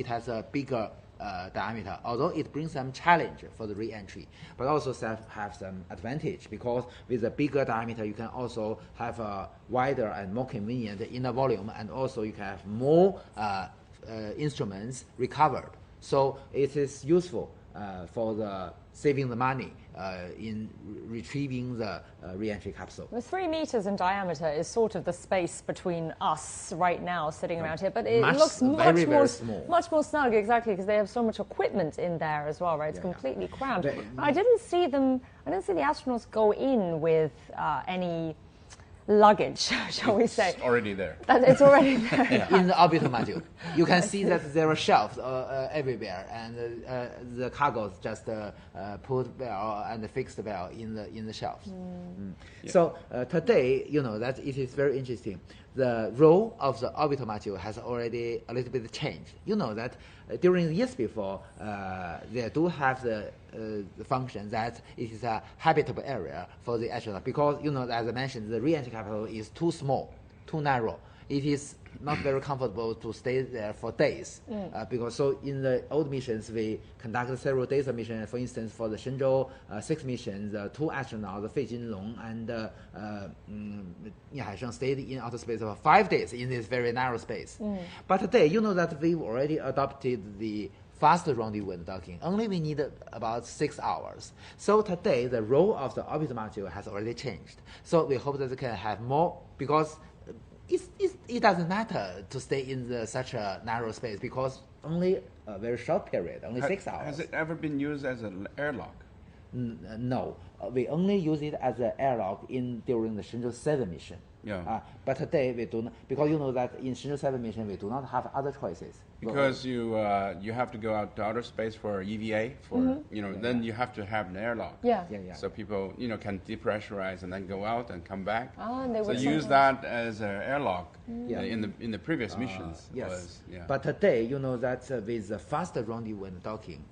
it has a bigger diameter, although it brings some challenge for the re-entry, but also have some advantage because with a bigger diameter, you can also have a wider and more convenient inner volume, and also you can have more instruments recovered. So it is useful for the saving the money in retrieving the re-entry capsule. The 3 meters in diameter is sort of the space between us right now sitting around here, but it looks much more snug, exactly, because they have so much equipment in there as well, right? It's completely crammed. I didn't see the astronauts go in with any luggage, shall we say. It's already there. It's already there. In the orbital module. You can see that there are shelves everywhere, and the cargoes just put well and fixed well in the shelves. Yeah. So today, that it is very interesting. The role of the orbital module has already a little bit changed. You know that during the years before, they do have the function that it is a habitable area for the astronaut because, as I mentioned, the re-entry capsule is too small, too narrow. It is not very comfortable to stay there for days because so in the old missions we conducted several days of mission. For instance, for the Shenzhou-19 mission, the 2 astronauts, Fei Jinlong and Ni Haisheng, stayed in outer space for 5 days in this very narrow space. But today, that we've already adopted the fast rendezvous and docking. Only we need about 6 hours. So today, the role of the orbital module has already changed. So we hope that we can have more because it doesn't matter to stay in such a narrow space because only a very short period, only 6 hours. Has it ever been used as an airlock? No, we only use it as an airlock during the Shenzhou-19 mission. Yeah. But today we do not, because that in Shenzhou-19 mission we do not have other choices. Because you have to go out to outer space for EVA, then you have to have an airlock. Yeah. So people can depressurize and then go out and come back. And they so use that as an airlock in the previous missions. Yes. But today that with the fast rendezvous and docking,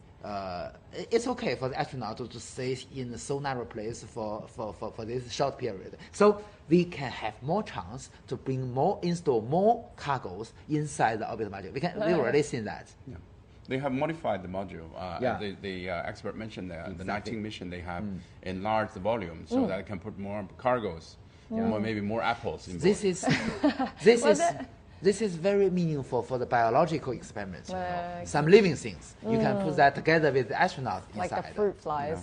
it's okay for the astronaut to stay in a so narrow place for this short period. So we can have more chance to install more cargoes inside the orbital module. We've already seen that. Yeah. They have modified the module. The expert mentioned that the 19 mission they have enlarged the volume so that it can put more cargoes, maybe more apples in board. This is very meaningful for the biological experiments. Some living things. You can put that together with the astronauts like inside. the fruit flies.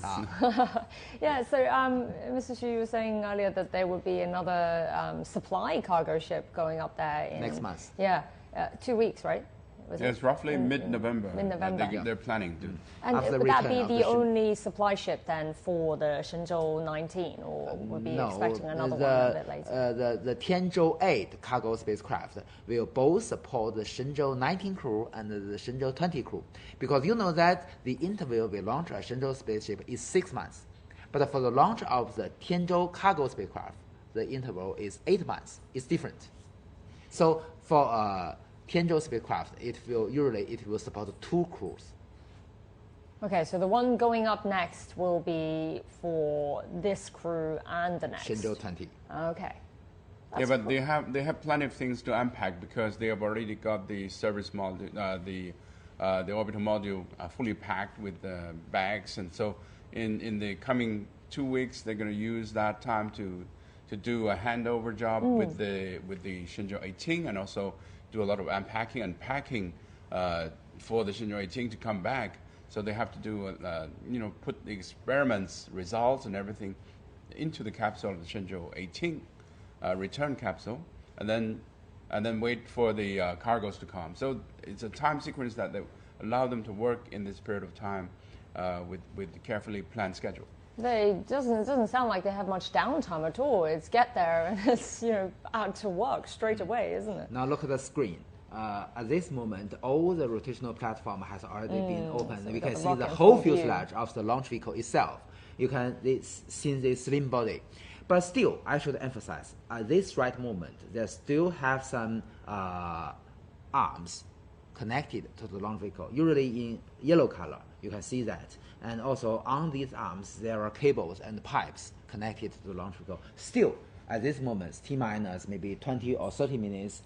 Yeah, so Mr. Xu, you were saying earlier that there would be another supply cargo ship going up there next month. Yeah, 2 weeks, right? It's roughly mid-November. Mid-November. They're planning to. And would that be the only supply ship then for the Shenzhou-19, or would be expecting another one a bit later? The Tianzhou-8 cargo spacecraft will both support the Shenzhou-19 crew and the Shenzhou-20 crew, because that the interval we launch a Shenzhou spaceship is 6 months, but for the launch of the Tianzhou cargo spacecraft, the interval is 8 months. It's different. So for Tianzhou spacecraft, it will support 2 crews. Okay, so the one going up next will be for this crew and the next. Shenzhou-20. Okay. That's cool. They have plenty of things to unpack because they have already got the service module, the orbital module fully packed with bags, and so in the coming 2 weeks they're going to use that time to do a handover job with the Shenzhou-18 and also do a lot of unpacking and packing for the Shenzhou-18 to come back. So they have to do, put the experiments, results, and everything into the capsule of the Shenzhou-18 return capsule, and then wait for the cargoes to come. So it's a time sequence that allow them to work in this period of time with a carefully planned schedule. It doesn't sound like they have much downtime at all. It's get there and it's out to work straight away, isn't it? Now look at the screen. At this moment, all the rotational platform has already been opened. So we can see the whole fuselage of the launch vehicle itself. You can see the slim body. But still, I should emphasize, at this right moment, they still have some arms connected to the launch vehicle, usually in yellow color. You can see that. And also on these arms, there are cables and pipes connected to the launch vehicle. Still, at this moment, T-minus maybe 20 or 30 minutes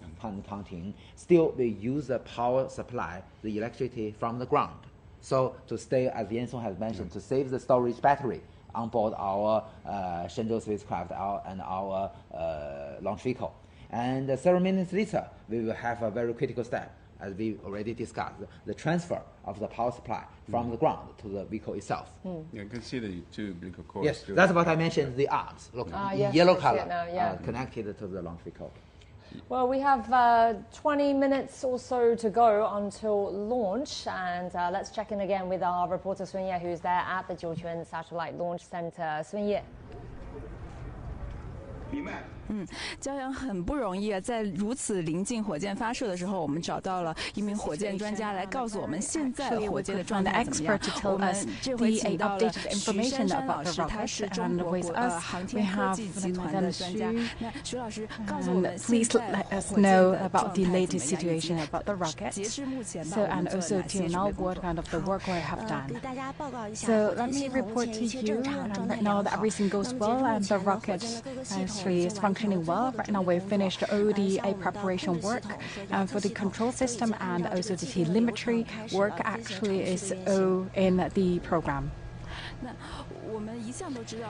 counting, still we use the power supply, the electricity from the ground. So to stay, as Yansong has mentioned, to save the storage battery on board our Shenzhou spacecraft and our launch vehicle. And several minutes later, we will have a very critical step, as we already discussed, the transfer of the power supply from the ground to the vehicle itself. Yeah, you can see the two umbilical cords. Yes, that's what I mentioned, the arms. Look, yes, yellow I see color, it now, yeah. connected to the launch vehicle. Well, we have 20 minutes or so to go until launch, and let's check in again with our reporter Sun Ye, who's there at the Jiuquan Satellite Launch Center. Sun Ye. 骄阳很不容易啊，在如此临近火箭发射的时候，我们找到了一名火箭专家来告诉我们现在火箭的状态怎么样。我们这回请到了徐珊珊老师，他是中国航天科技集团的专家。那徐老师告诉我们， please let us know about the latest situation about the rocket. 截至目前吧， So and also till now, what kind of the work we have done. So let me report to you, and right now that everything goes well and the rocket actually is functioning well. Right now we've finished all the preparation work for the control system, and also the telemetry work actually is all in the program.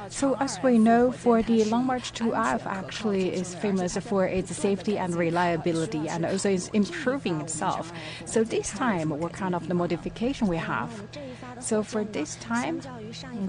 So as we know, for the Long March 2F actually is famous for its safety and reliability, and also is improving itself. So this time, what kind of the modification we have? So for this time,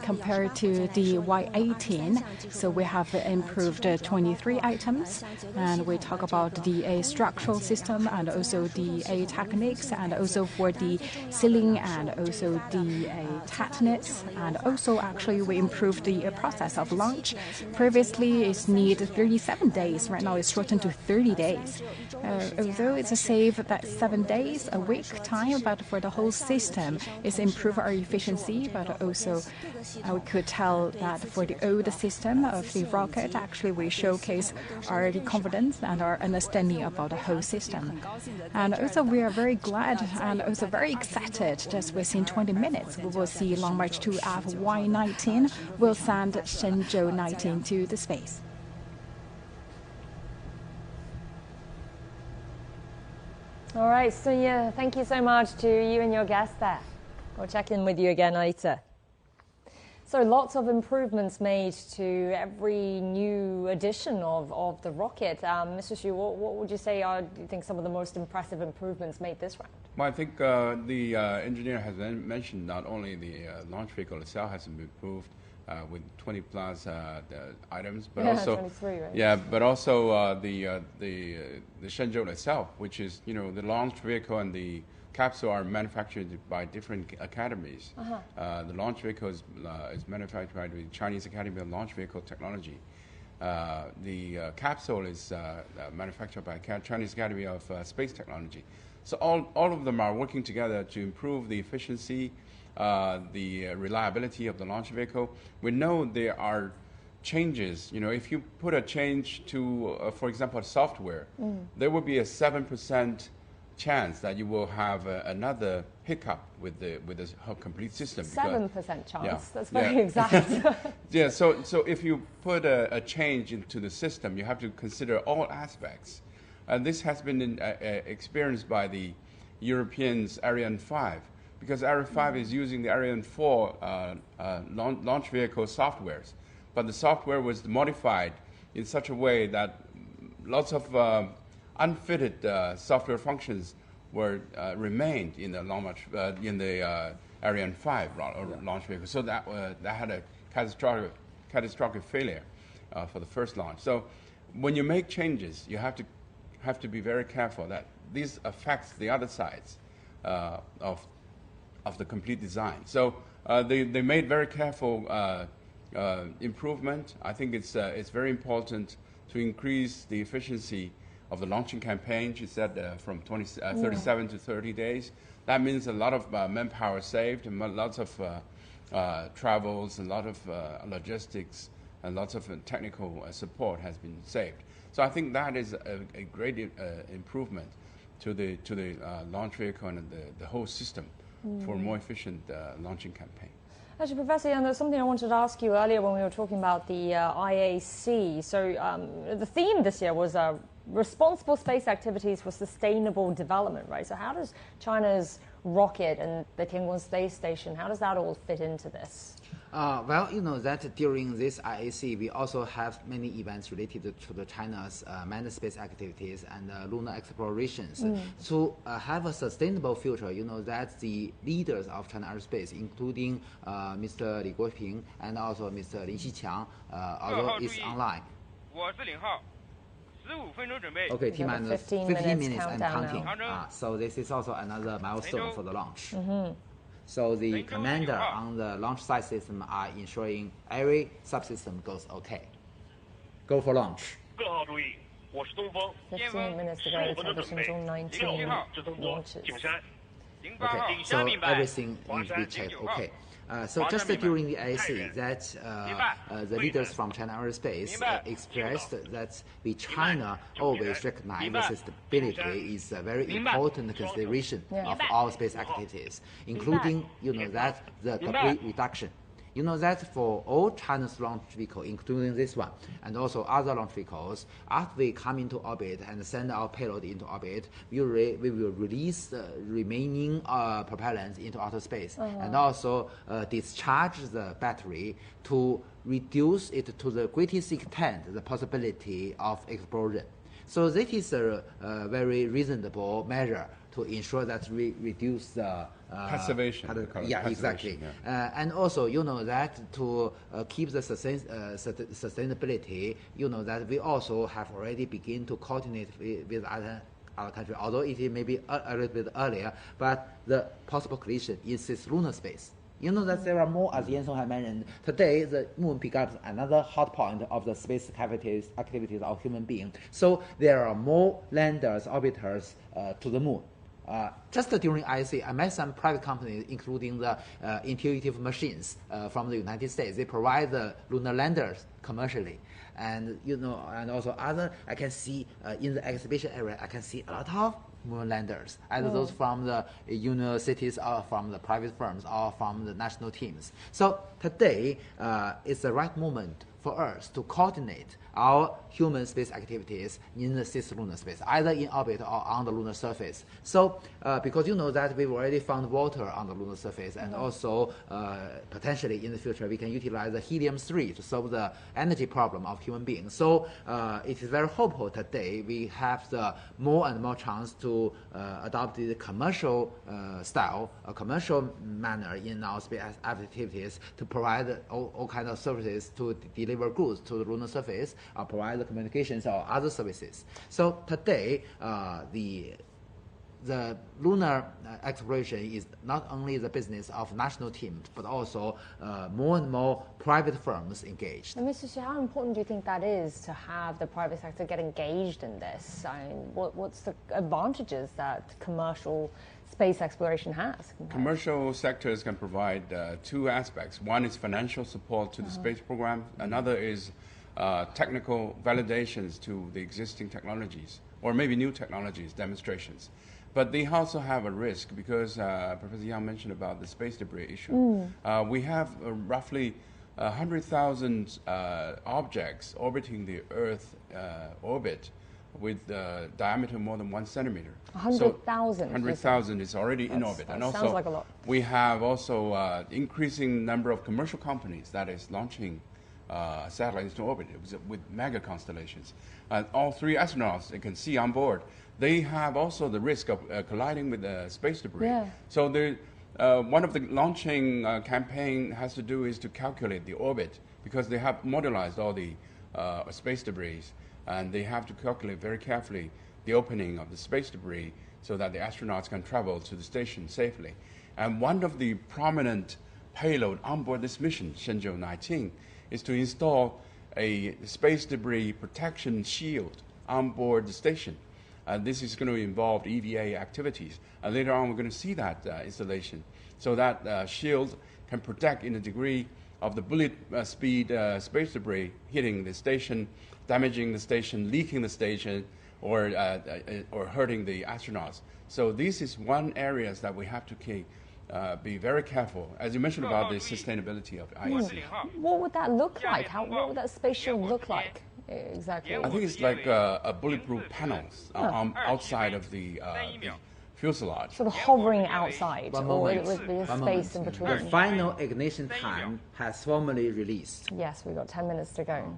compared to the Y18, so we have improved 23 items, and we talk about the structural system and also the techniques, and also for the sealing and also the tetanus, and also actually we improved the process of launch. Previously it needed 37 days, right now it's shortened to 30 days. Although it's a save that 7 days, a week time, but for the whole system it's improved our efficiency, but also we could tell that for the old system of the rocket, actually we showcase our confidence and our understanding about the whole system. And also we are very glad and also very excited, just within 20 minutes we will see Long March 2F Y19 will send Shenzhou-19 to the space. All right, Sun-Ye, thank you so much to you and your guest there. We'll check in with you again later. So lots of improvements made to every new edition of the rocket. Mr. Xu, what would you say are, do you think, some of the most impressive improvements made this round? Well, I think the engineer has mentioned not only the launch vehicle itself has been improved with 20 plus items, but also 23, right? Yeah, but also the Shenzhou itself, which is the launch vehicle and the capsule are manufactured by different academies. The launch vehicle is manufactured by the Chinese Academy of Launch Vehicle Technology. The capsule is manufactured by Chinese Academy of Space Technology. So all of them are working together to improve the efficiency, the reliability of the launch vehicle. We know there are changes. If you put a change to, for example, software, there will be a 7% chance that you will have another hiccup with the whole complete system. 7% chance. Yeah. That's very exact. Yeah. So if you put a change into the system, you have to consider all aspects. And this has been experienced by the Europeans' Ariane 5, because Ariane 5 is using the Ariane 4 launch vehicle softwares. But the software was modified in such a way that lots of unfitted software functions were remained in the Ariane 5 launch vehicle. So that had a catastrophic failure for the first launch. So when you make changes, you have to be very careful that this affects the other sides of the complete design. So they made very careful improvement. I think it's very important to increase the efficiency of the launching campaign. She said from 37 to 30 days. That means a lot of manpower saved, and lots of travels, and a lot of logistics, and lots of technical support has been saved. So I think that is a great improvement to the launch vehicle and the whole system for a more efficient launching campaign. Actually, Professor Yang, there's something I wanted to ask you earlier when we were talking about the IAC. So the theme this year was responsible space activities for sustainable development, right? So how does China's rocket and the Tiangong space station, how does that all fit into this? Well, you know that during this IAC, we also have many events related to the China's manned space activities and lunar explorations. To have a sustainable future, you know that the leaders of China aerospace, including Mr. Li Guoping and also Mr. Lin Xiqiang, although is online. Okay, T-minus 15 minutes and counting. So this is also another milestone for the launch. So the commander on the launch site system are ensuring every subsystem goes okay. Go for launch. 15 minutes to go to the Shenzhou-19 launches. Okay, so everything needs to be checked okay. So just during the IAC, that the leaders from China Aerospace expressed that the China always recognize the sustainability is a very important consideration of all space activities, including, you know, that the debris reduction. You know that for all China's launch vehicles, including this one, and also other launch vehicles, after we come into orbit and send our payload into orbit, we will release the remaining propellants into outer space and also discharge the battery to reduce it to the greatest extent the possibility of explosion. So this is a very reasonable measure to ensure that we reduce the conservation. Yeah, exactly. And also, you know that to keep the sustainability, you know that we also have already begun to coordinate with other countries, although it may be a little bit earlier, but the possible collision is this lunar space. You know that there are more, as Yan Song had mentioned. Today, the moon becomes another hot point of the space activities of human beings. So there are more landers, orbiters to the moon. Just during IAC, I met some private companies, including the Intuitive Machines from the United States. They provide the lunar landers commercially, and you know, and also other. I can see in the exhibition area, I can see a lot of moon landers, either those from the universities or from the private firms or from the national teams. So today is the right moment for us to coordinate our human space activities in the cislunar space, either in orbit or on the lunar surface. So because you know that we've already found water on the lunar surface, and also potentially in the future we can utilize the helium-3 to solve the energy problem of human beings. So it is very hopeful today we have the more and more chance to adopt the commercial style, a commercial manner in our space activities to provide all kinds of services to deliver goods to the lunar surface, or provide the communications or other services. So today, the lunar exploration is not only the business of national teams, but also more and more private firms engaged. And Mr. Xu, how important do you think that is to have the private sector get engaged in this? I mean, what's the advantages that commercial space exploration has? Commercial sectors can provide two aspects. One is financial support to the space program. Another is technical validations to the existing technologies, or maybe new technologies, demonstrations. But they also have a risk because Professor Yang mentioned about the space debris issue. We have roughly 100,000 objects orbiting the Earth orbit with diameter more than 1 centimeter. 100,000? 100,000 is already in orbit. That and also, sounds like a lot. We have also increasing number of commercial companies that is launching satellites to orbit with mega constellations. All three astronauts you can see on board, they have also the risk of colliding with space debris. Yeah. So one of the launching campaign has to do is to calculate the orbit, because they have modularized all the space debris, and they have to calculate very carefully the opening of the space debris so that the astronauts can travel to the station safely. And one of the prominent payload on board this mission, Shenzhou-19, is to install a space debris protection shield on board the station. This is going to involve EVA activities. Later on, we're going to see that installation. So that shield can protect in a degree of the bullet speed space debris hitting the station, damaging the station, leaking the station, or hurting the astronauts. So this is one area that we have to be very careful, as you mentioned about the sustainability of IEC. What would that look like? What would that space shuttle look like exactly? I think it's like a bulletproof panels outside of the fuselage. Sort of hovering outside, or with the space in between. The final ignition time has formally released. Yes, we've got 10 minutes to go.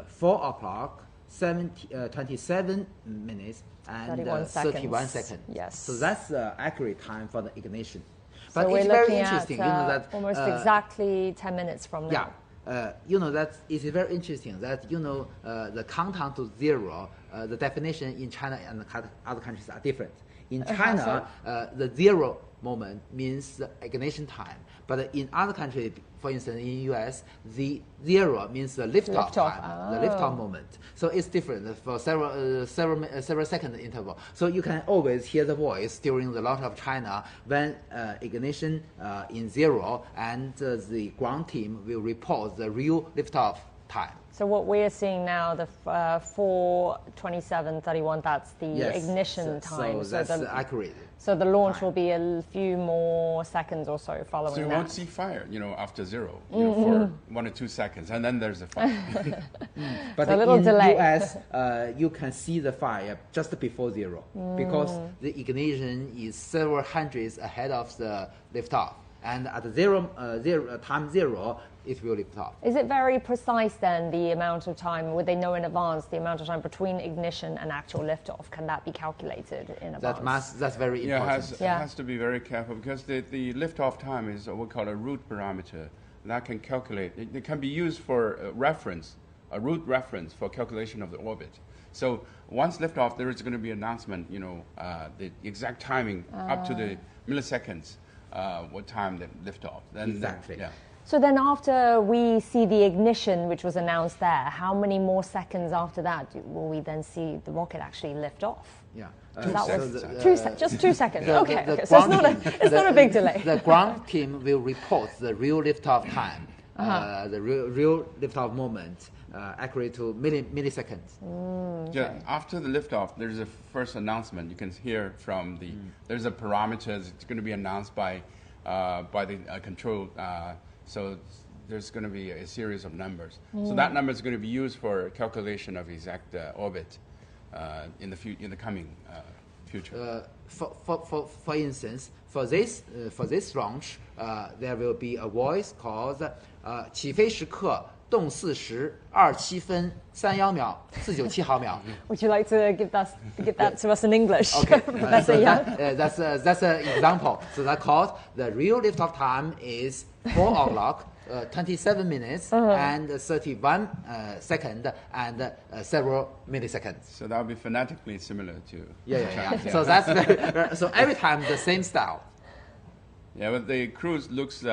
4 o'clock, 27 minutes and 31 seconds. Yes. So that's the accurate time for the ignition. But so it's very interesting, you know that almost exactly 10 minutes from now. Yeah. You know that it is very interesting that the countdown to 0, the definition in China and other countries are different. In China, the 0 moment means the ignition time, but in other countries, for instance, in the US, the 0 means the liftoff time, the liftoff moment. So it's different for several second interval. So you can always hear the voice during the launch of China when ignition in 0, and the ground team will report the real liftoff time. So what we're seeing now, the 4:27:31, that's the ignition time. So that's accurate. So the launch will be a few more seconds or so following that. So you won't see fire, after 0, for 1 or 2 seconds, and then there's a fire. But so a little in delay. US, you can see the fire just before 0 because the ignition is several hundreds ahead of the liftoff, and at time 0, it will lift off. Is it very precise then, the amount of time? Would they know in advance the amount of time between ignition and actual liftoff? Can that be calculated in advance? That's very important. It has to be very careful because the liftoff time is what we call a route parameter. That can calculate. It can be used for a route reference for calculation of the orbit. So once liftoff, there is going to be an announcement, the exact timing up to the milliseconds, what time the liftoff. Then, exactly. Yeah. So then after we see the ignition, which was announced there, how many more seconds after that will we then see the rocket actually lift off? Yeah. 2 seconds. Just 2 seconds. Okay. So it's not a big delay. The ground team will report the real liftoff time, the real liftoff moment, accurate to milliseconds. Okay. Yeah. After the liftoff, there's a first announcement. You can hear from there's a parameters. It's going to be announced by the control. So there's going to be a series of numbers. So that number is going to be used for calculation of exact orbit in the coming future. For instance, for this launch, there will be a voice called 起飞时刻动4时27分31秒497毫秒. Would you like to give that to us in English? Okay. Professor Yang? That's an example. So that's called the real liftoff time is 4 o'clock, 27 minutes and 31 seconds and several milliseconds. So that would be phonetically similar to Chinese. So that's so every time the same style. Yeah, but the crew looks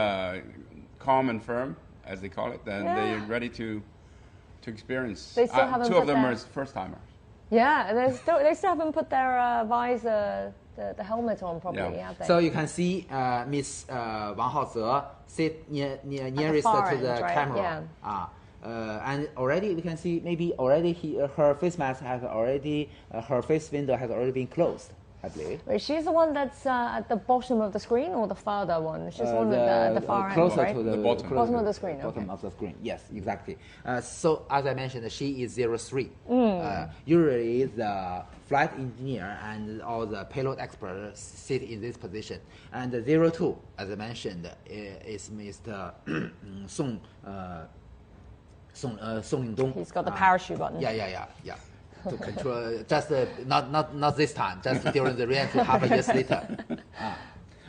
calm and firm, as they call it, and they're ready to experience. They still haven't two of them are first timers. Yeah, they still haven't put their visor, the helmet on properly, have they? So you can see Miss Wang Haoze sit nearest to the camera. And already we can see maybe already her face mask has already her face window has already been closed, I believe. Wait, she's the one that's at the bottom of the screen, or the farther one? She's the one at the far closer end, right? to the bottom of the screen. Bottom of the screen. Yes, exactly. So as I mentioned, she is 03. Usually the flight engineer and all the payload experts sit in this position. And 02, as I mentioned, is Mr. Song Yingdong. He's got the parachute button. Yeah. To control, just not this time, just during the reentry half a year later.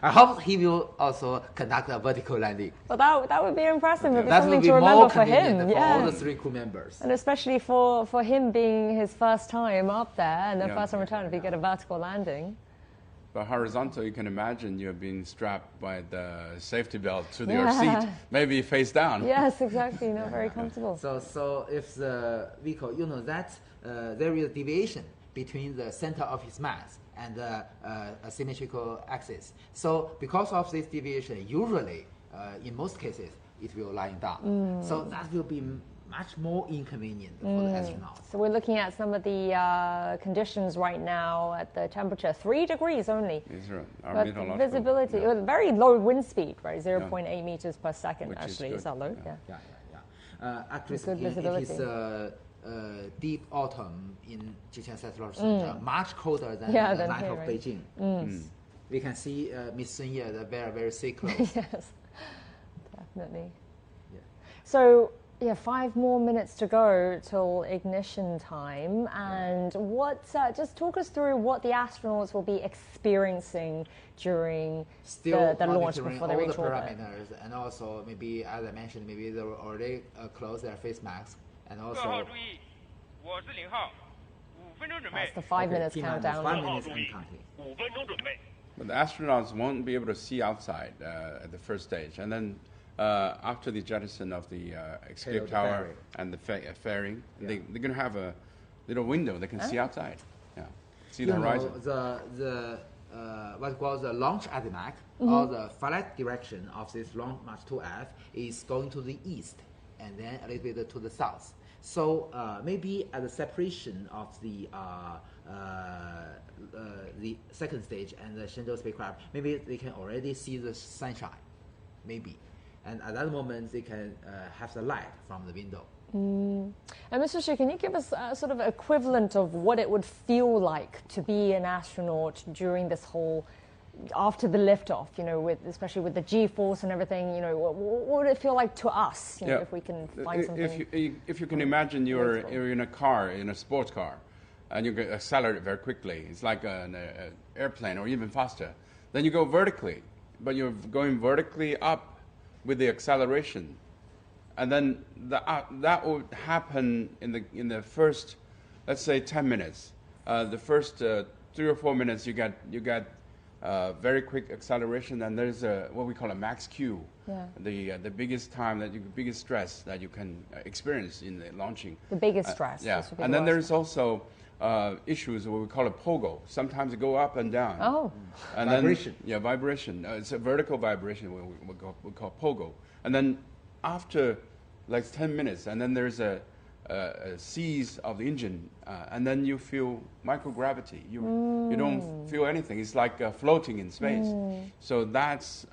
I hope he will also conduct a vertical landing. Well, that would be impressive. It would be that something would be to remember more for him. For all the 3 crew members. And especially for him being his first time up there and then first time return, if you get a vertical landing. But horizontal, you can imagine you're being strapped by the safety belt to your seat, maybe face down. Yes, exactly. Not very comfortable. So if the vehicle, that there is a deviation between the center of his mass and the symmetrical axis. So because of this deviation, usually, in most cases, it will lie down. So that will be much more inconvenient for the astronauts. So we're looking at some of the conditions right now at the temperature, 3 degrees only. But visibility, very low wind speed, right? 0.8 meters per second, which actually. Is that low? Yeah. Actually, it is deep autumn in Jiuquan Satellite Center, much colder than the night of Beijing. We can see Miss Sun Ye, the very, very close. Yes, definitely. Yeah. So, 5 more minutes to go till ignition time. And just talk us through what the astronauts will be experiencing during the launch before they reach orbit. Parameters, and also maybe, as I mentioned, maybe they will already close their face masks. And also, that's the 5 minutes countdown. 5 minutes and counting. But the astronauts won't be able to see outside at the first stage, and then after the jettison of the escape tower and the fairing, they're going to have a little window they can see outside. Yeah, see the horizon. The what called the launch azimuth, or the flight direction of this Launch March 2F is going to the east, and then a little bit to the south. So maybe at the separation of the second stage and the Shenzhou spacecraft, maybe they can already see the sunshine, maybe. And at that moment, they can have the light from the window. And Mr. Xu, can you give us a sort of equivalent of what it would feel like to be an astronaut during this whole, after the liftoff, especially with the G-force and everything, what would it feel like to us, if we can find something? If you can imagine you're in a car, in a sports car, and you accelerate very quickly, it's like an airplane or even faster. Then you go vertically, but you're going vertically up with the acceleration, and then that would happen in the first, let's say, 10 minutes. The first 3 or 4 minutes, you get very quick acceleration, and there's what we call a max Q, the biggest time biggest stress that you can experience in the launching. The biggest stress. And then there's also issues what we call a pogo. Sometimes it go up and down. Oh. And vibration. Then, vibration. It's a vertical vibration, we call pogo. And then after like 10 minutes, and then there's a seize of the engine, and then you feel microgravity. You don't feel anything. It's like floating in space. So that's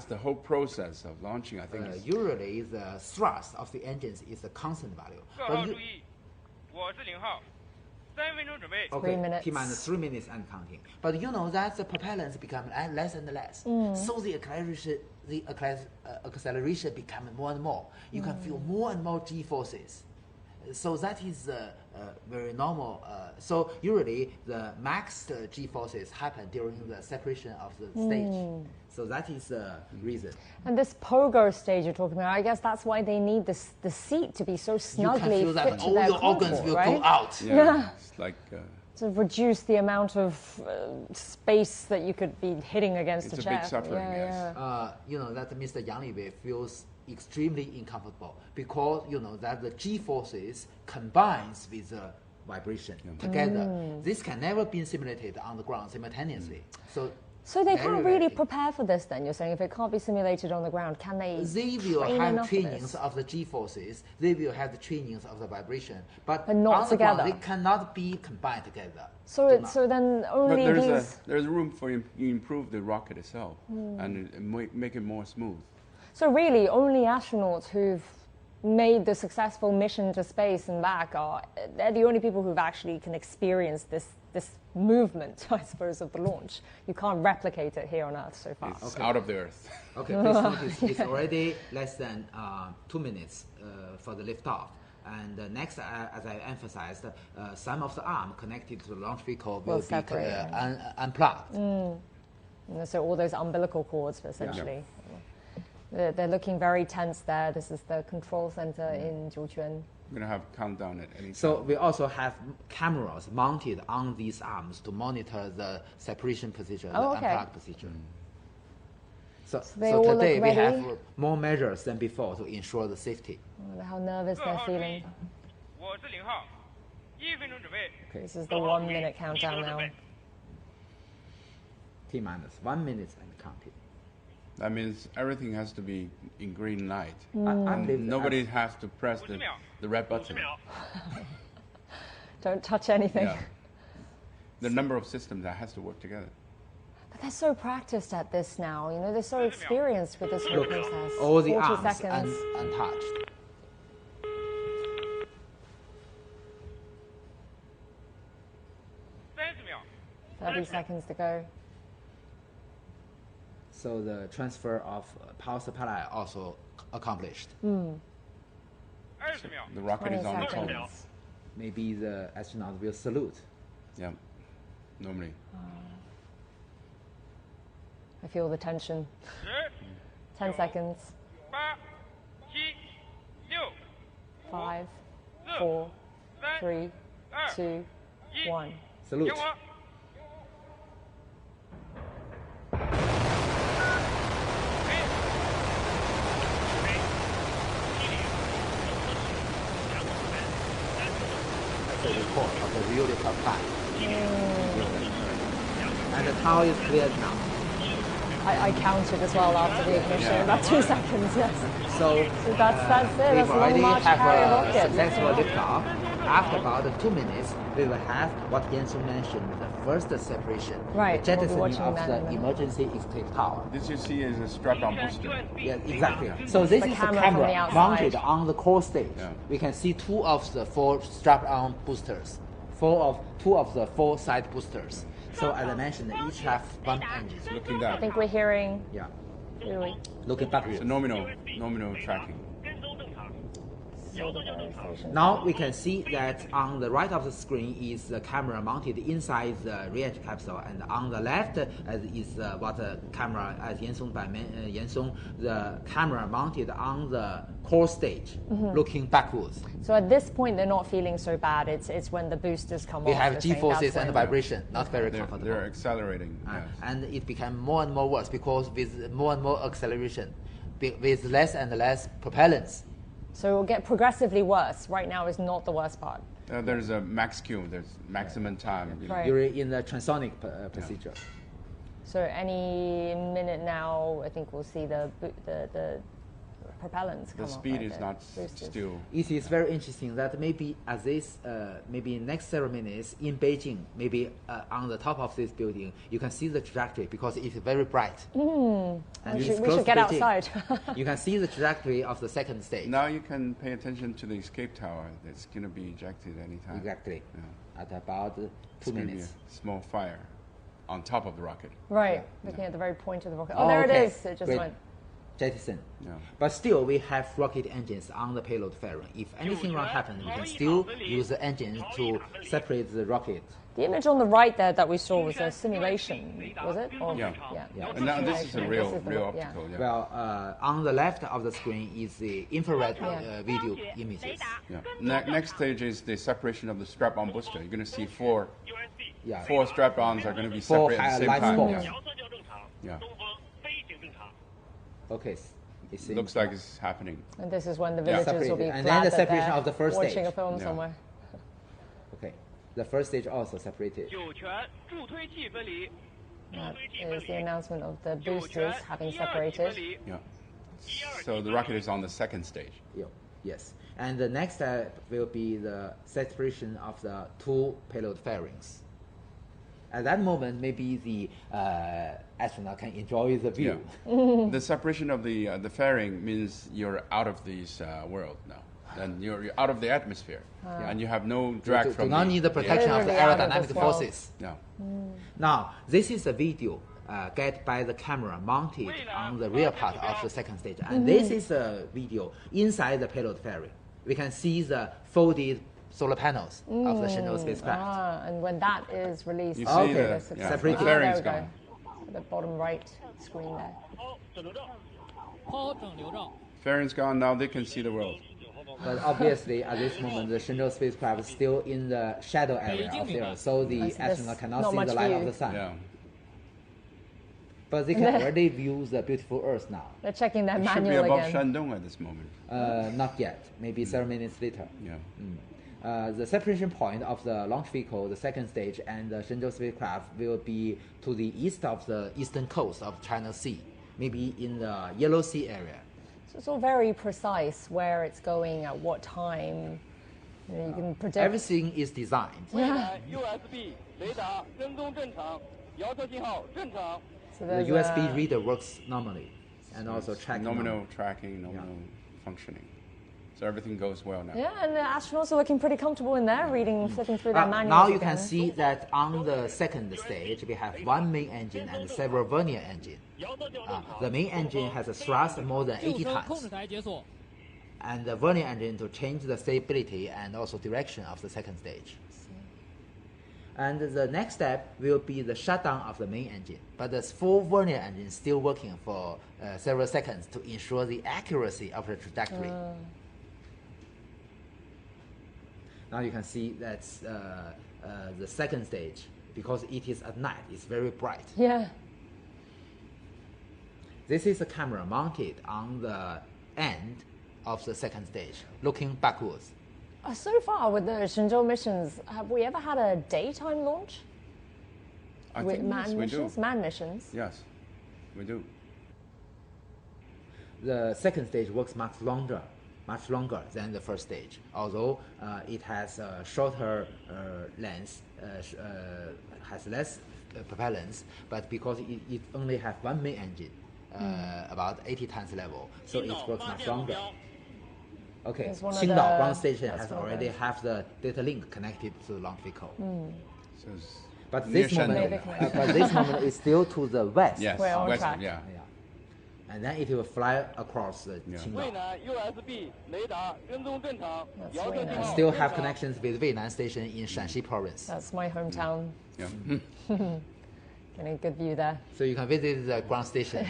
the whole process of launching, I think. Usually, the thrust of the engines is a constant value. Okay, 3 minutes. T-minus 3 minutes and counting. But that the propellants become less and less. So the acceleration become more and more. You can feel more and more G-forces. So that is very normal. So usually the max G-forces happen during the separation of the stage. So that is the reason. And this pogo stage you're talking about, I guess that's why they need the seat to be so snugly you can feel fit that to all their your organs will right? go out. Yeah. It's like to reduce the amount of space that you could be hitting against it's a chair. Big suffering, yes. That Mr. Yang Liwei feels extremely uncomfortable because that the G-forces combines with the vibration together. This can never be simulated on the ground simultaneously. So they can't really prepare for this then, you're saying? If it can't be simulated on the ground, can they will have trainings of the G-forces, they will have the trainings of the vibration, but not on together. The ground, they cannot be combined together. So then only but there's room for you improve the rocket itself and make it more smooth. So really, only astronauts who've made the successful mission to space and back they're the only people who've actually can experience this movement, I suppose, of the launch. You can't replicate it here on Earth so far. It's out of the Earth. Okay, please notice it's already less than 2 minutes for the liftoff. And next, as I emphasized, some of the arm connected to the launch vehicle will be unplugged. So all those umbilical cords, essentially. They're looking very tense there. This is the control center in Jiuquan. We're going to have countdown at any time. So we also have cameras mounted on these arms to monitor the separation position, the unplugged position. So today we have more measures than before to ensure the safety. How nervous they're feeling. Okay, this is the 1 minute countdown now. T-minus 1 minute and counting. That means everything has to be in green light. Nobody has to press the red button. Don't touch anything. Yeah. The number of systems that has to work together. But they're so practiced at this now. You know, they're so experienced with this whole process. All the 40 arms seconds. untouched. Thirty seconds to go. So the transfer of power supply also accomplished. The rocket 20 is on the top. seconds. Maybe the astronaut will salute. Yeah, normally. I feel the tension. 10 seconds. 5, 4, 3, 2, 1. Salute. That's a report of the really top flight. And the tower is cleared now. I counted as well after the ignition, about 2 seconds, yes. So that's it. We That's a long already March have carrier a rocket. successful liftoff. After about 2 minutes, we will have what Yansu mentioned, the first separation, Right, the we'll be jettisoning watching of that the in a minute. emergency escape tower. This you see is a strap-on booster. Yeah, exactly. So this The is the camera from the camera outside. mounted on the core stage. Yeah. We can see 2 of the 4 strap-on boosters, 2 of the 4 side boosters. So as I mentioned, each have 1 engine. Looking I down. think we're hearing, Yeah, really, looking backwards. So nominal tracking. Now we can see that on the right of the screen is the camera mounted inside the reentry capsule, and on the left is what the camera, as Yansong Yansong, the camera mounted on the core stage, looking backwards. so at this point they're not feeling so bad. It's when the boosters come We off. have they're saying G-forces that's and when- vibration, not very They're comfortable. accelerating. Yes. And it became more and more worse because with more and more acceleration, with less and less propellants. So it will get progressively worse. Right now is not the worst part. There's a max Q. There's maximum time. You know. Right. You're in the transonic procedure. So any minute now, I think we'll see the propellants come The off, speed right, is the not boosters. still. It is very interesting that maybe at this, maybe next ceremonies in Beijing, maybe on the top of this building, you can see the trajectory because it's very bright. And We it's should close to get Beijing. outside. You can see the trajectory of the second stage. Now you can pay attention to the escape tower. It's going to be ejected anytime. Exactly. Yeah. At about 2 It's going to be minutes. a small fire on top of the rocket. Right, looking at the very point of the rocket. Oh, there it okay. is. It just Great. went. Jettison. Yeah. But still, we have rocket engines on the payload fairing. If anything wrong happens, we can still use the engines to separate the rocket. The image on the right there that we saw was a simulation, was it? Or, Yeah. yeah. And now this is a real, This is the- real yeah. optical. Yeah. Well, on the left of the screen is the infrared Yeah. video images. Yeah. Next stage is the separation of the strap-on booster. You're going to see 4 Yeah. strap-ons are going to be 4 separate at the same light time. spots. Yeah. Okay. It seems- Looks like it's happening. And this is when the Yeah. villagers will be Separated. And glad then the that separation they're of the first watching stage. a film Yeah. somewhere. Okay. The first stage also separated. That is the announcement of the boosters having separated. Yeah. So the rocket is on the second stage. Yeah. Yes. And the next step will be the separation of the 2 payload fairings. At that moment, maybe the astronaut can enjoy the view. Yeah. The separation of the fairing means you're out of this world now. Then you're out of the atmosphere, and you have no drag Do from. not need the protection of the Literally out of aerodynamic this world. forces. Yeah. Now, this is a video get by the camera mounted on the rear part of the second stage. And this is a video inside the payload fairing. We can see the folded solar panels of the Shenzhou spacecraft. Ah, and when that is released, You see Okay. the Separated. the there fairing's we go. gone. At the bottom right screen there. Fairing's gone. Now they can see the world. But obviously, at this moment, the Shenzhou spacecraft is still in the shadow area of the Earth, so the there's astronaut cannot not see much the light of view. the sun. Yeah. But they can already view the beautiful Earth now. They're checking their It should be manual above again. Shandong at this moment. Not yet, maybe 7 minutes later. Yeah. The separation point of the launch vehicle, the second stage, and the Shenzhou spacecraft will be to the east of the eastern coast of China Sea. maybe in the Yellow Sea area. So it's all very precise where it's going at what time. You can predict. Everything is designed. Yeah. So the USB reader works normally, and also tracking. Nominal tracking, nominal functioning. So everything goes well now. Yeah, and the astronauts are looking pretty comfortable in there, flipping through their manuals. Now you can see that on the second stage, we have one main engine and several vernier engines. The main engine has a thrust more than 80 tons. And the vernier engine to change the stability and also direction of the second stage. And the next step will be the shutdown of the main engine. But the full vernier engine is still working for several seconds to ensure the accuracy of the trajectory. Now you can see that's the second stage, because it is at night, it's very bright. Yeah. This is a camera mounted on the end of the second stage, looking backwards. So far with the Shenzhou missions, have we ever had a daytime launch? I With think manned missions? we do. Manned missions? Yes, we do. The second stage works much longer than the first stage, although it has a shorter length, has less propellants, but because it only has one main engine, about 80 tons level, so it works much longer. Okay, Qingdao ground station has already have the data link connected to the launch vehicle. So But this moment is still to the west. yes, We're on west, track. yeah. And then it will fly across the Qingdao. And still have connections with Weinan Station in Shanxi province. That's my hometown. Yeah. Getting a good view there. So you can visit the ground station.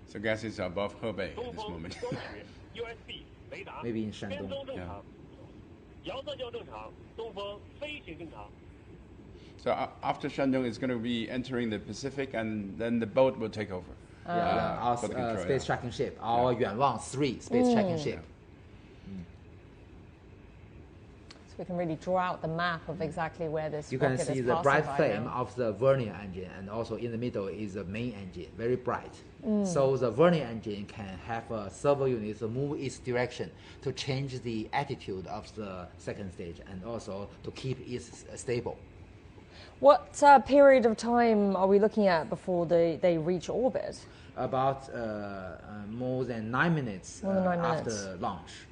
So I guess it's above Hebei at this moment. Maybe in Shandong. Yeah. So after Shandong, it's going to be entering the Pacific, and then the boat will take over. Our for the control, space tracking ship, our Yuanwang 3 space tracking ship. So we can really draw out the map of exactly where this You can rocket see is the passing bright by flame now. of the vernier engine, and also in the middle is the main engine, very bright. So the vernier engine can have a servo unit to move its direction to change the attitude of the second stage, and also to keep it stable. What period of time are we looking at before they reach orbit? About more than 9 minutes More than 9 after minutes. launch.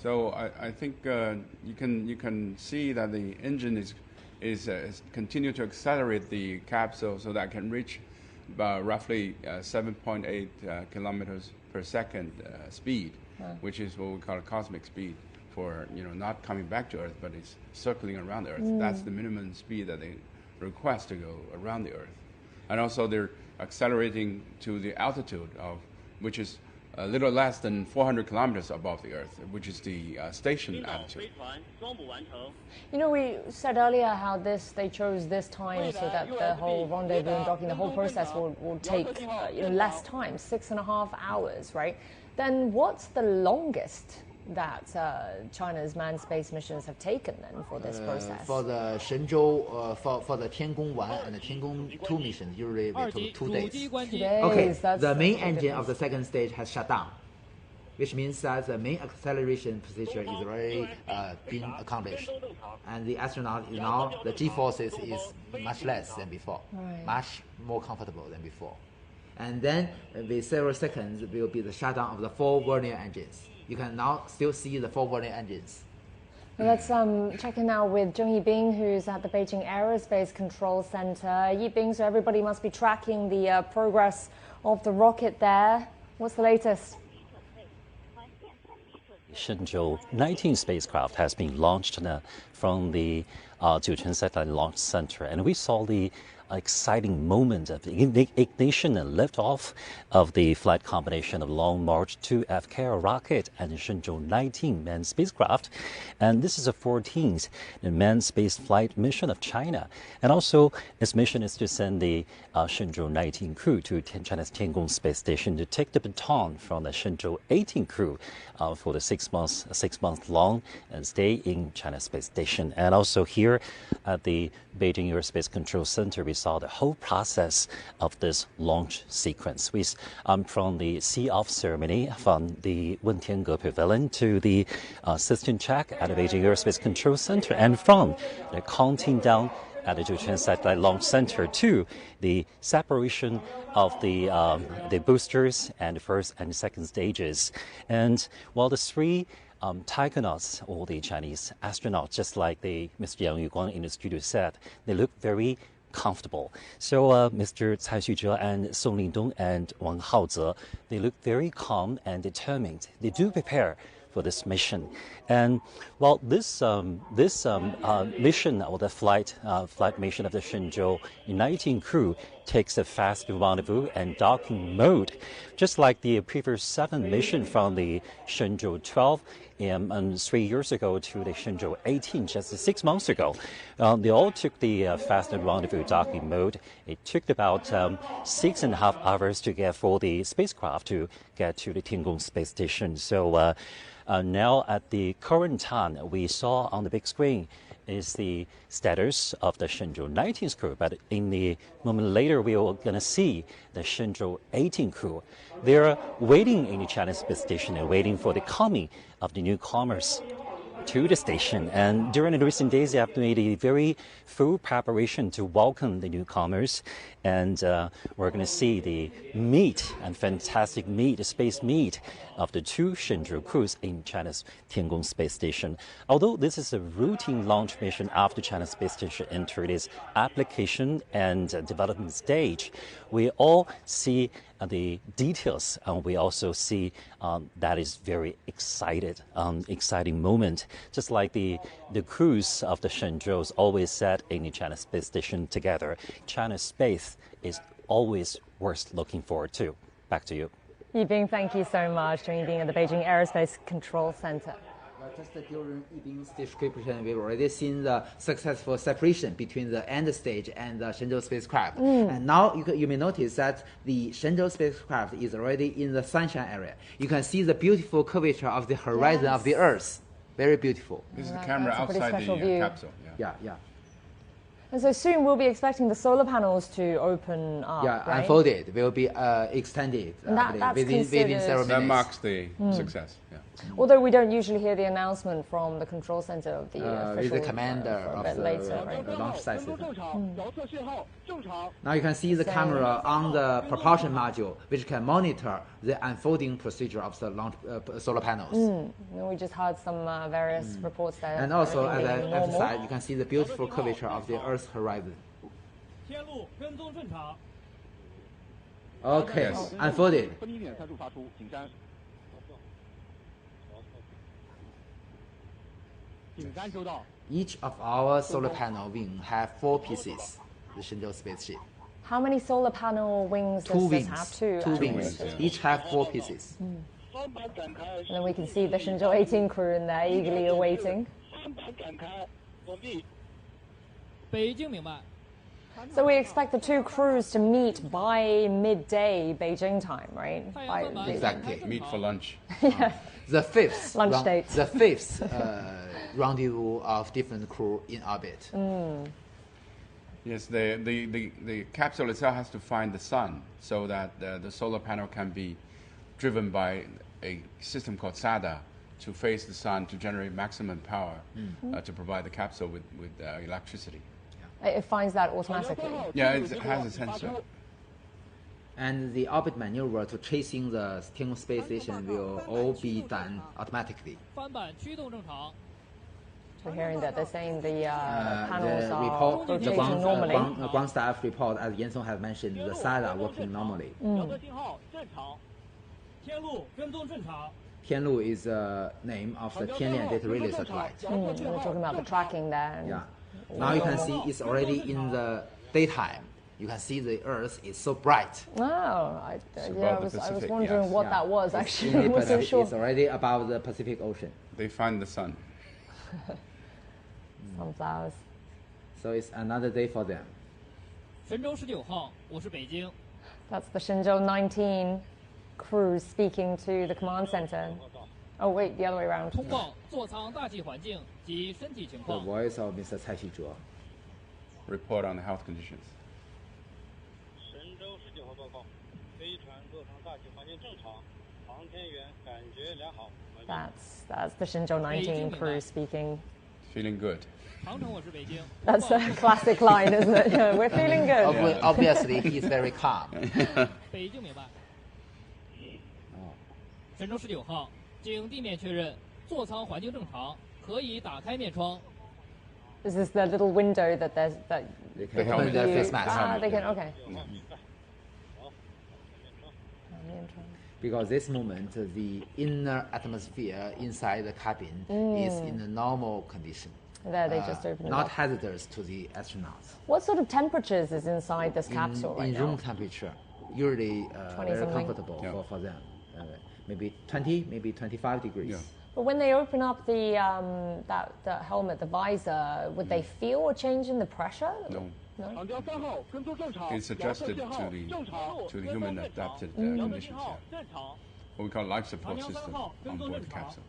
So I think you can see that the engine is continue to accelerate the capsule so that it can reach about roughly 7.8 kilometers per second speed, which is what we call cosmic speed, for not coming back to Earth, but it's circling around the Earth. That's the minimum speed that they request to go around the Earth, and also they're accelerating to the altitude of which is a little less than 400 kilometers above the Earth, which is the station altitude. We said earlier how they chose this time so that the whole rendezvous and docking, the whole process will take less time, 6.5 hours, right? Then what's the longest that China's manned space missions have taken then for this process? For the Shenzhou, for the Tiangong 1 and the Tiangong 2 missions, usually we took 2 days. 2 days. Okay, that's the main a big engine of the difference. second stage has shut down, which means that the main acceleration procedure is already been accomplished. And the astronaut is now, the G-forces is much less than before, much more comfortable than before. And then with several seconds will be the shutdown of the 4 vernier engines. You can now still see the 4 vernier engines. Well, let's check in now with Zheng Yibing, who's at the Beijing Aerospace Control Center. Yibing, so everybody must be tracking the progress of the rocket there. What's the latest? Shenzhou-19 spacecraft has been launched from the Jiuquan Satellite Launch Center, and we saw the exciting moment of ignition and liftoff of the flight combination of Long March 2 FCAR rocket and Shenzhou-19 manned spacecraft. And this is the 14th manned space flight mission of China. And also, its mission is to send the Shenzhou-19 crew to China's Tiangong space station to take the baton from the Shenzhou-18 crew for the 6 month long stay in China's space station. And also here at the Beijing Aerospace Control Center, we saw the whole process of this launch sequence. From the see-off ceremony from the Wentiangge Pavilion to the system check at the Beijing Aerospace Control Center, and from the counting down at the Zhuquan Satellite Launch Center to the separation of the boosters and the first and second stages. And while the three taikonauts, or the Chinese astronauts, just like Mr. Yang Yuguang in the studio said, they look very comfortable. So Mr. Cai Xuzhe and Song Lingdong and Wang Haoze, they look very calm and determined. They do prepare for this mission. And while this mission, or the flight mission of the Shenzhou-19 crew, takes a fast rendezvous and docking mode, just like the previous 7 mission from the Shenzhou-12 3 years ago to the Shenzhou-18 just 6 months ago. They all took the fast rendezvous docking mode. It took about 6.5 hours to get for the spacecraft to get to the Tiangong space station. So now at the current time, we saw on the big screen is the status of the Shenzhou-19 crew, but in the moment later, we are going to see the Shenzhou-18 crew. They're waiting in the China space station and waiting for the coming of the newcomers to the station. And during the recent days, they have made a very full preparation to welcome the newcomers. And we're going to see the meet and fantastic meet, space meet of the 2 Shenzhou crews in China's Tiangong space station. Although this is a routine launch mission after China's space station entered its application and development stage, we all see the details, and we also see that is very exciting moment. Just like the crews of the Shenzhou's always said in the China space station together, China's space is always worth looking forward to. Back to you. Yibing, thank you so much for being at the Beijing Aerospace Control Center. Just during Yibing's description, we've already seen the successful separation between the end stage and the Shenzhou spacecraft. And now you may notice that the Shenzhou spacecraft is already in the sunshine area. You can see the beautiful curvature of the horizon of the Earth. Very beautiful. This is the camera outside the capsule. Yeah. And so soon we'll be expecting the solar panels to open up, right? Unfolded, will be extended within several minutes. That marks the success. Yeah. Although we don't usually hear the announcement from the control center of the official, with the commander of the launch site system. Now you can see the camera on the propulsion module, which can monitor the unfolding procedure of the launch solar panels. We just heard some various reports there. And also, as I emphasized, you can see the beautiful curvature of the Earth's horizon. Okay, yes. Unfolded. Each of our solar panel wing have 4 pieces, the Shenzhou spaceship. How many solar panel wings does this have? 2 wings. Each have 4 pieces. And then we can see the Shenzhou-18 crew in there eagerly awaiting. So we expect the 2 crews to meet by midday Beijing time, right? Exactly. Meet for lunch. Yeah. The 5th lunch date. The 5th rendezvous of different crew in orbit. Yes, the capsule itself has to find the sun so that the solar panel can be driven by a system called SADA to face the sun to generate maximum power to provide the capsule with electricity. It finds that automatically? Yeah, it has a sensor. And the orbit maneuver to chasing the Tiangong space station will all be done automatically. We're hearing that they're saying the panels are rotating normally. The ground staff report, as Yan Song has mentioned, the SADA working normally. Tianlu is the name of the Tianlian data relay satellite. We're talking about the tracking there. Yeah. Now you can see it's already in the daytime. You can see the Earth is so bright. Oh, I was wondering what that was actually. I wasn't sure. It's already above the Pacific Ocean. They find the sun. Sunflowers. So it's another day for them. That's the Shenzhou-19 crew speaking to the command center. Oh wait, the other way around. The voice of Mr. Cai Xuzhe. Report on the health conditions. That's the Shenzhou-19 crew speaking. Feeling good. That's a classic line, isn't it? Yeah, we're feeling good. Obviously, he's very calm. 神舟19号，经地面确认，座舱环境正常，可以打开面窗。 Is this the little window that there's that? They can open their face mask. They can. Okay. Because this moment, the inner atmosphere inside the cabin is in a normal condition. There, they just open it not up. hazardous to the astronauts. What sort of temperatures is inside this capsule right in now? room temperature, usually very something. comfortable for them. Maybe 20, maybe 25 degrees. Yeah. But when they open up the that helmet, the visor, would they feel a change in the pressure? No. No? It's adjusted to the human adapted conditions. Yeah. What we call life support system on board the capsule.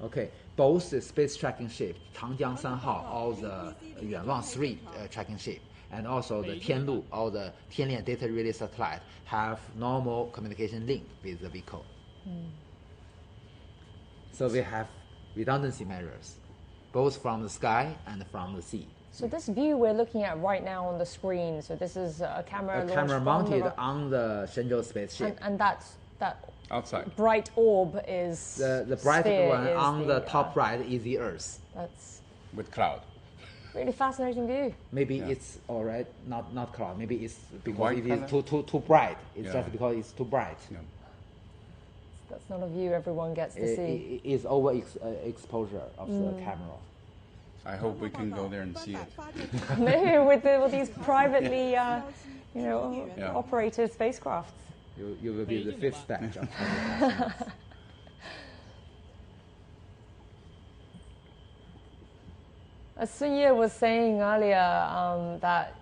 Okay, both the space tracking ship, Changjiang 3号, all the Yuanwang 3 tracking ship, and also the Tianlu, all the Tianlian data relay satellite, have normal communication link with the vehicle. So we have redundancy measures, both from the sky and from the sea. So this view we're looking at right now on the screen, so this is a camera mounted on the Shenzhou spaceship. And that's that outside bright orb is the bright one on the top right is the Earth. That's with cloud. Really fascinating view. Maybe it's all right, not cloud. Maybe it's because white it is too bright. It's just because it's too bright. Yeah. That's not a view everyone gets to see. It is over exposure of the camera. I hope we can go there and see it. Maybe with these privately, operated spacecrafts. You will be the fifth batch of As Sun Ye was saying earlier, that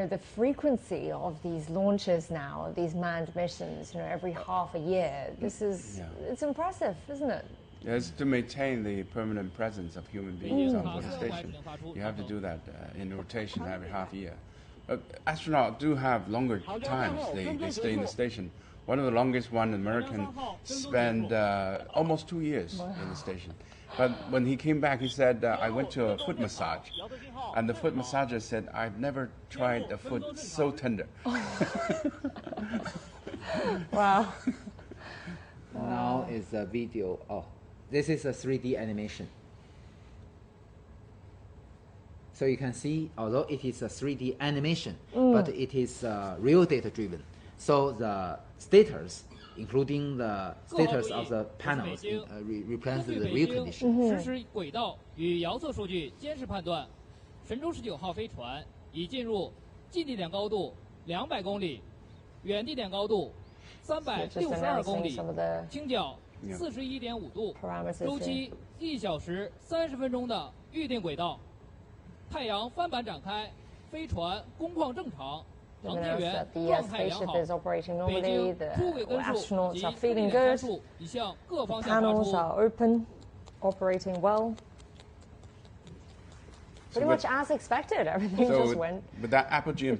the frequency of these launches now, these manned missions, every half a year. This is it's impressive, isn't it? Yes, to maintain the permanent presence of human beings on board the station, you have to do that in rotation every half year. Astronauts do have longer times they stay in the station. One of the longest one, an American, spent almost 2 years in the station. But when he came back, he said, I went to a foot massage. And the foot massager said, I've never tried a foot so tender. Wow. Now is a video. Oh, this is a 3D animation. So you can see, although it is a 3D animation, but it is real data driven. So the status, including the status of the panels, represents the real condition. 实时轨道与遥测数据监视判断，神舟19号飞船已进入近地点高度200公里，远地点高度362公里，倾角41.5度，周期1小时30分钟的预定轨道。太阳帆板展开，飞船工况正常。 航天员状态良好，北京出轨根数及出力参数已向各方向发出。Panels are open, operating well. Pretty much as expected. Everything just went. With that apogee